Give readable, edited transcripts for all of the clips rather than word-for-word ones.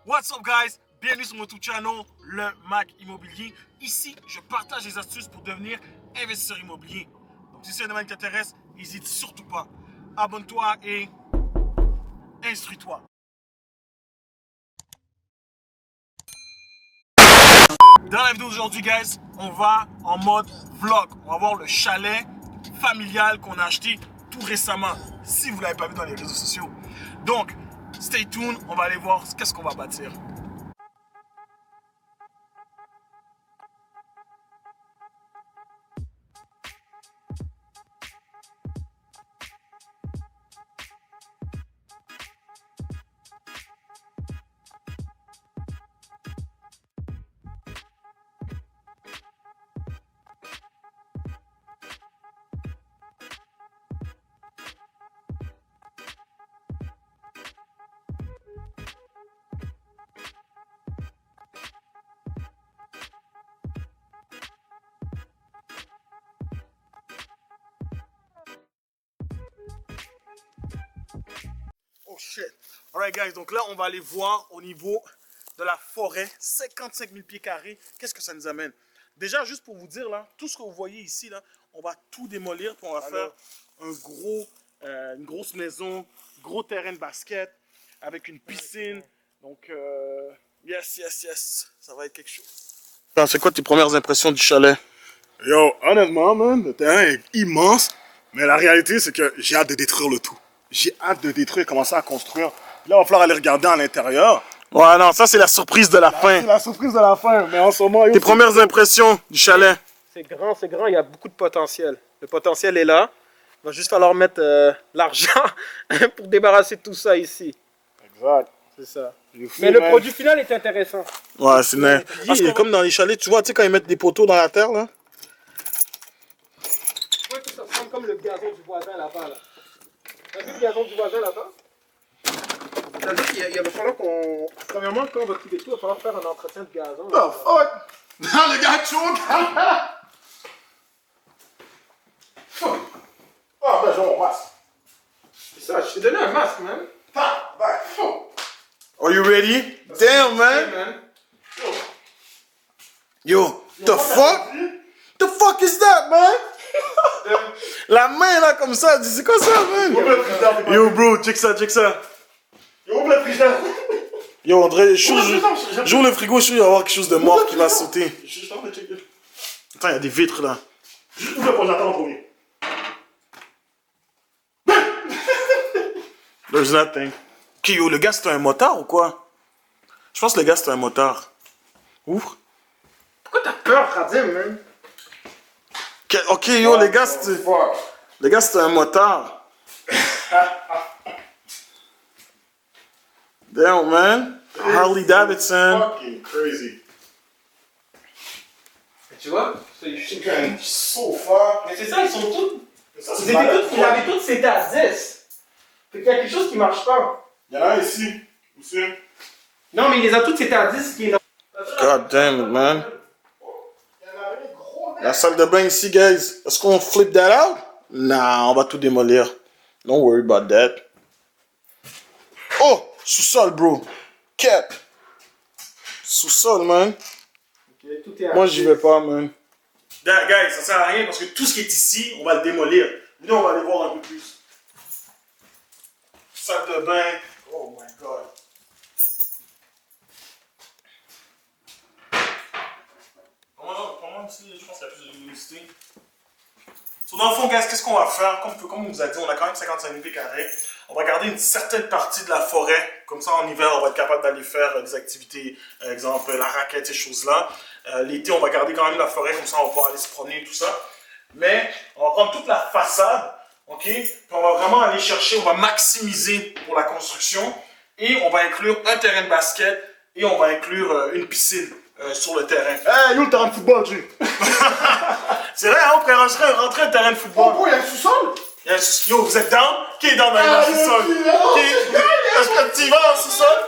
What's up guys? Bienvenue sur mon YouTube channel, le Mac Immobilier. Ici, je partage des astuces pour devenir investisseur immobilier. Donc si c'est un domaine qui t'intéresse, n'hésite surtout pas. Abonne-toi et instruis-toi. Dans la vidéo d'aujourd'hui, guys, on va en mode vlog. On va voir le chalet familial qu'on a acheté tout récemment, si vous ne l'avez pas vu dans les réseaux sociaux. Donc, stay tuned, on va aller voir qu'est-ce qu'on va bâtir. Oh shit. Alright guys, donc là on va aller voir au niveau de la forêt, 55 000 pieds carrés, qu'est-ce que ça nous amène? Déjà, juste pour vous dire là, tout ce que vous voyez ici là, on va tout démolir, puis on va faire une grosse maison, gros terrain de basket, avec une piscine. Donc, yes, ça va être quelque chose. C'est quoi tes premières impressions du chalet? Yo, honnêtement, man, le terrain est immense, mais la réalité, c'est que j'ai hâte de détruire le tout. J'ai hâte de détruire, commencer à construire. Là, il va falloir aller regarder à l'intérieur. Ouais, non, ça c'est la surprise de la fin. C'est la surprise de la fin, mais en ce moment... Tes premières impressions du chalet? C'est grand, il y a beaucoup de potentiel. Le potentiel est là. Il va juste falloir mettre l'argent pour débarrasser de tout ça ici. Exact. C'est ça. Mais le produit final est intéressant. Ouais, c'est net. Parce que comme dans les chalets, tu vois, tu sais, quand ils mettent des poteaux dans la terre, là. Tu vois que ça ressemble comme le gazon du voisin là-bas. Là. T'as vu le gazon du voisin là-bas? C'est-à-dire qu'il va falloir qu'on... Premièrement, quand on va couper tout, il va falloir faire un entretien de gazon. Oh, fuck! Non, le gars choke! Oh, ben, j'ai mon masque. C'est ça, je t'ai donné un masque, man. Are you ready? Damn, man. Yo, the fuck? The fuck is that, man? La main, là, comme ça, c'est quoi ça, man? Yo, bro, check ça. Ouvre le frigidaire. Yo, André, j'ouvre le frigo, je suis, il va y avoir quelque chose de mort qui va sauter. Je suis en train de checker. Attends, il y a des vitres, là. Juste ouvre le congélateur en premier. There's nothing. Ok, yo, le gars, c'est un motard ou quoi? Je pense que le gars, c'est un motard. Ouvre. Pourquoi t'as peur, Khadim, man? Ok, yo, les gars, c'est un motard. Damn, man. Harley Davidson. Fucking crazy. Tu vois? Chicken so far. Mais c'est ça, ils sont tous... Ça, Ils avaient tous, c'était à 10. Fait qu'il y a quelque chose qui marche pas. Il y en a un ici. Monsieur. Non, mais il les a tous, c'était à 10 qui est là. God damn it, man. La salle de bain ici, guys. Est-ce qu'on flip that out? Nah, on va tout démolir. Don't worry about that. Oh, sous-sol, bro. Cap. Sous-sol, man. Okay, tout est à Moi, 10. j'y vais pas, man. Guys, ça sert à rien parce que tout ce qui est ici, on va le démolir. Nous, on va aller voir un peu plus. Salle de bain. Oh my god. Comment ici, je pense qu'il y a plus de luminosité. So, dans le fond, guys, qu'est-ce qu'on va faire? Comme on vous a dit, on a quand même 55 000 pieds carrés. On va garder une certaine partie de la forêt. Comme ça, en hiver, on va être capable d'aller faire des activités, exemple la raquette, ces choses-là. L'été, on va garder quand même la forêt. Comme ça, on va pouvoir aller se promener et tout ça. Mais on va prendre toute la façade. OK? Puis on va vraiment aller chercher, on va maximiser pour la construction. Et on va inclure un terrain de basket. Et on va inclure une piscine sur le terrain. Hey, yo, le terrain de football, tu. C'est vrai, hein, on pourrait rentrer un terrain de football. Oh, il y a un sous-sol? Yo, vous êtes down? Qui est down dans le sous-sol? Est-ce que tu y vas en sous-sol?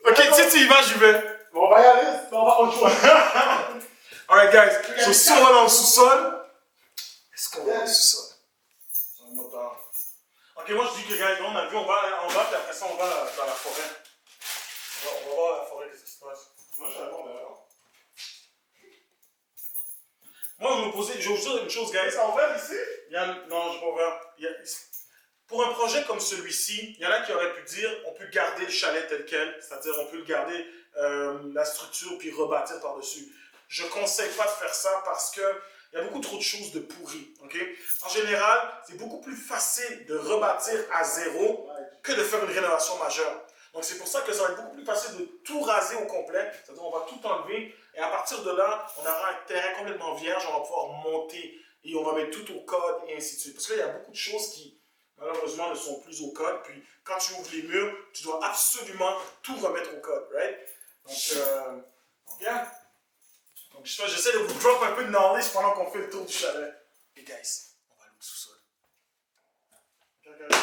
Ok, si tu y vas, j'y vais. On va y aller, on va au choix. Alright, guys. So, si on va dans le sous-sol, est-ce qu'on va dans le sous-sol? C'est un motard. Ok, moi je dis que, guys, on a vu, on va, puis après ça, on va dans la forêt. On va voir la forêt, qu'est-ce qui se passe. Moi, je suis d'accord, mais alors. Moi, je vais vous dire une chose, guys. C'est ouvert ici? Non, je vais pas ouvert. Pour un projet comme celui-ci, il y en a qui auraient pu dire on peut garder le chalet tel quel, c'est-à-dire on peut le garder la structure puis rebâtir par-dessus. Je ne conseille pas de faire ça parce que il y a beaucoup trop de choses de pourries. Okay? En général, c'est beaucoup plus facile de rebâtir à zéro que de faire une rénovation majeure. Donc c'est pour ça que ça va être beaucoup plus facile de tout raser au complet, c'est-à-dire on va tout enlever et à partir de là, on aura un terrain complètement vierge, on va pouvoir monter et on va mettre tout au code et ainsi de suite. Parce que là, il y a beaucoup de choses qui malheureusement ne sont plus au code, puis quand tu ouvres les murs, tu dois absolument tout remettre au code, right? Donc yeah. Donc j'essaie de vous drop un peu de knowledge pendant qu'on fait le tour du chalet. Et guys, on va aller au sous-sol. Regardez là.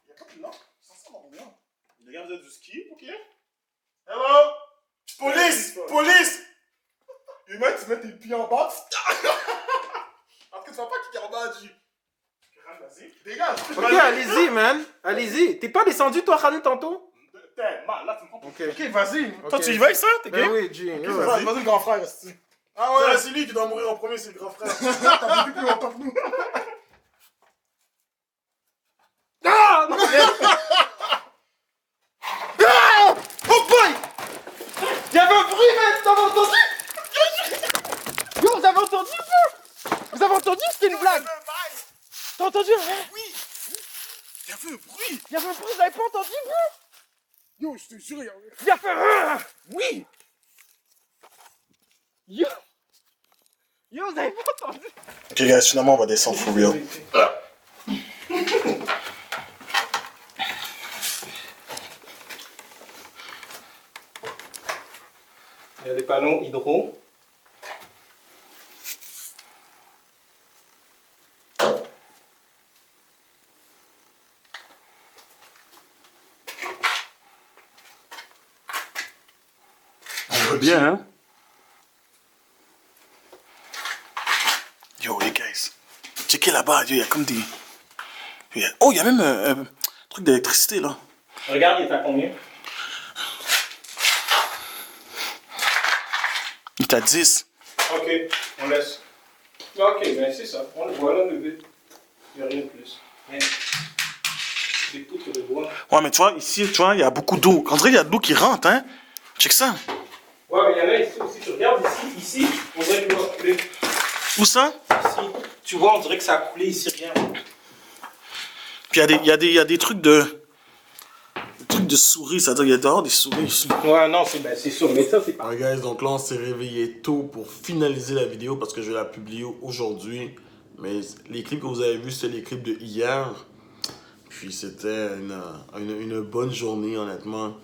Il n'y a pas de lampe. C'est ça, rien. Les gars, vous êtes du ski, ok? Hello? Police! Police! Et mec, tu mets tes pieds en bas. Parce que tu vois pas qu'il y a en bas du. Vas-y. Dégage. Ok, allez-y, man. Allez-y. T'es pas descendu, toi, Khalil, tantôt? Là, tu me comprends. Ok. Ok, vas-y. Toi, tu y vas avec ça? T'es Ben gay? oui, G. Ok, yo. vas-y, le grand frère, reste. Ah ouais, c'est lui qui doit mourir en premier, c'est le grand frère. T'as vécu plus longtemps que nous. Ah! Non, ah! Oh boy! Il y avait un bruit, man! T'avais entendu? Yo, vous avez entendu, ça? Vous avez entendu? C'était une blague! T'as entendu? Hein? Oui. Il y avait un bruit. Il y avait un bruit, vous avez pas entendu, bro? Yo, je te jure, Il a fait... Ah! Oui! Yo! Yo, vous avez pas entendu? Ok, guys, finalement, on va descendre for real. Il y a des panneaux hydro. On voit bien, hein? Yo, les guys. Checkez là-bas, il y a comme des... Oh, il y a même un truc d'électricité, là. Regarde, il est à combien? Il est à 10. Ok, on laisse. Ok, ben c'est ça. On le voit là, bébé. Il n'y a rien de plus. Mais... des poutres de bois. Ouais, mais tu vois, ici, tu vois, il y a beaucoup d'eau. On dirait qu'il y a de l'eau qui rentre, hein? Check ça. Ouais, mais il y en a ici aussi. Tu regardes ici, on dirait que l'eau a coulé. Où ça? Ici, tu vois, on dirait que ça a coulé ici, rien. Puis il y a des trucs de... Des trucs de souris, c'est-à-dire qu'il y a dehors des souris ici. Ouais, non, c'est sûr, mais ça, c'est pas... Ouais, guys, donc là, on s'est réveillé tôt pour finaliser la vidéo parce que je vais la publier aujourd'hui. Mais les clips que vous avez vus, c'était les clips de hier. Puis c'était une bonne journée, honnêtement.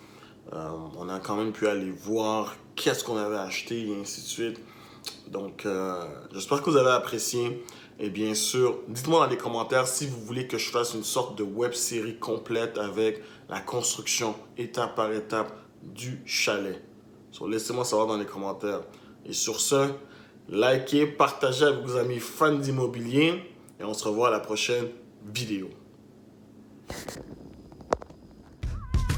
On a quand même pu aller voir qu'est-ce qu'on avait acheté et ainsi de suite. Donc, j'espère que vous avez apprécié. Et bien sûr, dites-moi dans les commentaires si vous voulez que je fasse une sorte de web-série complète avec la construction étape par étape du chalet. So, laissez-moi savoir dans les commentaires. Et sur ce, likez, partagez avec vos amis fans d'immobilier et on se revoit à la prochaine vidéo.